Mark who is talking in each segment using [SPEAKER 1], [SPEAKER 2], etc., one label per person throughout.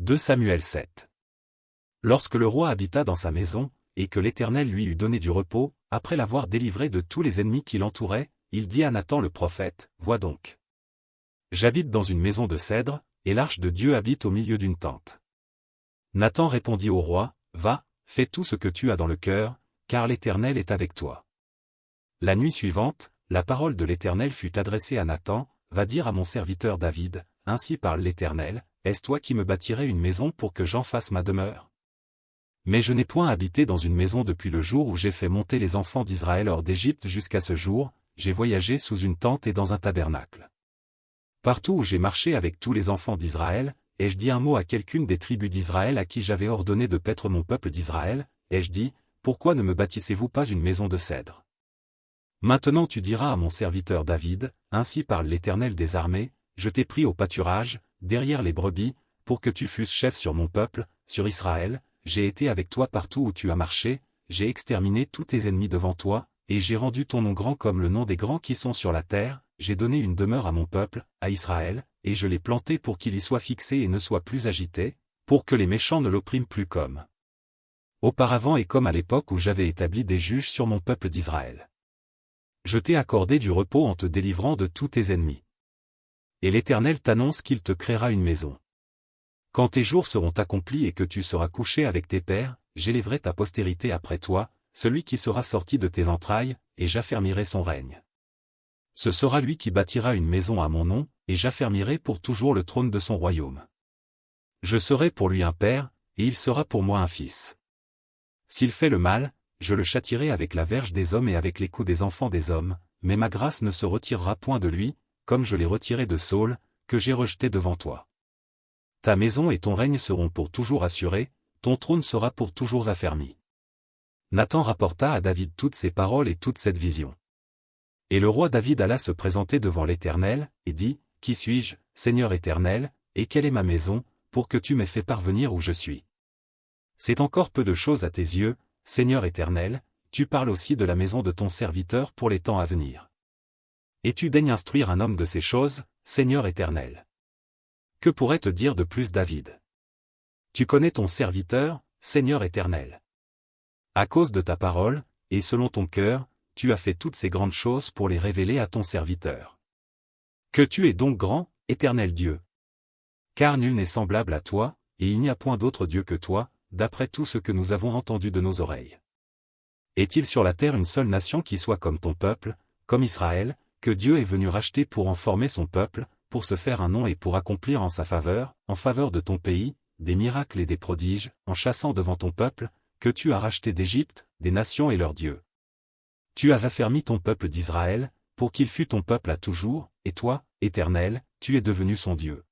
[SPEAKER 1] 2 Samuel 7. Lorsque le roi habita dans sa maison, et que l'Éternel lui eut donné du repos, après l'avoir délivré de tous les ennemis qui l'entouraient, il dit à Nathan le prophète, « Vois donc. J'habite dans une maison de cèdre, et l'arche de Dieu habite au milieu d'une tente. » Nathan répondit au roi, « Va, fais tout ce que tu as dans le cœur, car l'Éternel est avec toi. » La nuit suivante, la parole de l'Éternel fut adressée à Nathan, « Va dire à mon serviteur David, ainsi parle l'Éternel, est-ce toi qui me bâtirais une maison pour que j'en fasse ma demeure? Mais je n'ai point habité dans une maison depuis le jour où j'ai fait monter les enfants d'Israël hors d'Égypte jusqu'à ce jour, j'ai voyagé sous une tente et dans un tabernacle. Partout où j'ai marché avec tous les enfants d'Israël, ai-je dit un mot à quelqu'une des tribus d'Israël à qui j'avais ordonné de paître mon peuple d'Israël, ai-je dit, pourquoi ne me bâtissez-vous pas une maison de cèdre? Maintenant tu diras à mon serviteur David, ainsi parle l'Éternel des armées, je t'ai pris au pâturage, derrière les brebis, pour que tu fusses chef sur mon peuple, sur Israël, j'ai été avec toi partout où tu as marché, j'ai exterminé tous tes ennemis devant toi, et j'ai rendu ton nom grand comme le nom des grands qui sont sur la terre, j'ai donné une demeure à mon peuple, à Israël, et je l'ai planté pour qu'il y soit fixé et ne soit plus agité, pour que les méchants ne l'oppriment plus comme auparavant et comme à l'époque où j'avais établi des juges sur mon peuple d'Israël. Je t'ai accordé du repos en te délivrant de tous tes ennemis. Et l'Éternel t'annonce qu'il te créera une maison. Quand tes jours seront accomplis et que tu seras couché avec tes pères, j'élèverai ta postérité après toi, celui qui sera sorti de tes entrailles, et j'affermirai son règne. Ce sera lui qui bâtira une maison à mon nom, et j'affermirai pour toujours le trône de son royaume. Je serai pour lui un père, et il sera pour moi un fils. S'il fait le mal, je le châtierai avec la verge des hommes et avec les coups des enfants des hommes, mais ma grâce ne se retirera point de lui, comme je l'ai retiré de Saul, que j'ai rejeté devant toi. Ta maison et ton règne seront pour toujours assurés, ton trône sera pour toujours affermi. Nathan rapporta à David toutes ces paroles et toute cette vision. Et le roi David alla se présenter devant l'Éternel, et dit, « Qui suis-je, Seigneur Éternel, et quelle est ma maison, pour que tu m'aies fait parvenir où je suis? C'est encore peu de choses à tes yeux, Seigneur Éternel, tu parles aussi de la maison de ton serviteur pour les temps à venir. Et tu daignes instruire un homme de ces choses, Seigneur Éternel. Que pourrait te dire de plus David? Tu connais ton serviteur, Seigneur Éternel. À cause de ta parole, et selon ton cœur, tu as fait toutes ces grandes choses pour les révéler à ton serviteur. Que tu es donc grand, Éternel Dieu. Car nul n'est semblable à toi, et il n'y a point d'autre Dieu que toi, d'après tout ce que nous avons entendu de nos oreilles. Est-il sur la terre une seule nation qui soit comme ton peuple, comme Israël, que Dieu est venu racheter pour en former son peuple, pour se faire un nom et pour accomplir en sa faveur, en faveur de ton pays, des miracles et des prodiges, en chassant devant ton peuple, que tu as racheté d'Égypte, des nations et leurs dieux. Tu as affermi ton peuple d'Israël, pour qu'il fût ton peuple à toujours, et toi, Éternel, tu es devenu son Dieu.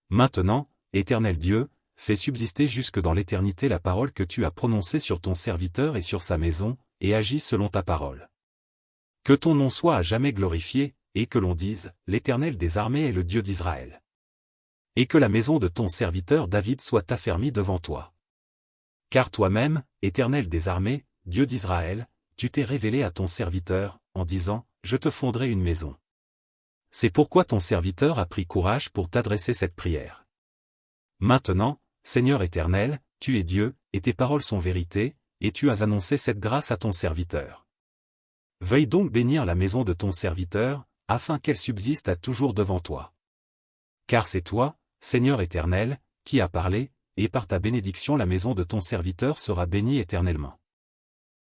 [SPEAKER 1] Maintenant, Éternel Dieu, fais subsister jusque dans l'éternité la parole que tu as prononcée sur ton serviteur et sur sa maison, et agis selon ta parole. Que ton nom soit à jamais glorifié, et que l'on dise, l'Éternel des armées est le Dieu d'Israël. Et que la maison de ton serviteur David soit affermie devant toi. Car toi-même, Éternel des armées, Dieu d'Israël, tu t'es révélé à ton serviteur, en disant, je te fonderai une maison. C'est pourquoi ton serviteur a pris courage pour t'adresser cette prière. Maintenant, Seigneur Éternel, tu es Dieu, et tes paroles sont vérité, et tu as annoncé cette grâce à ton serviteur. Veuille donc bénir la maison de ton serviteur, afin qu'elle subsiste à toujours devant toi. Car c'est toi, Seigneur Éternel, qui as parlé, et par ta bénédiction la maison de ton serviteur sera bénie éternellement.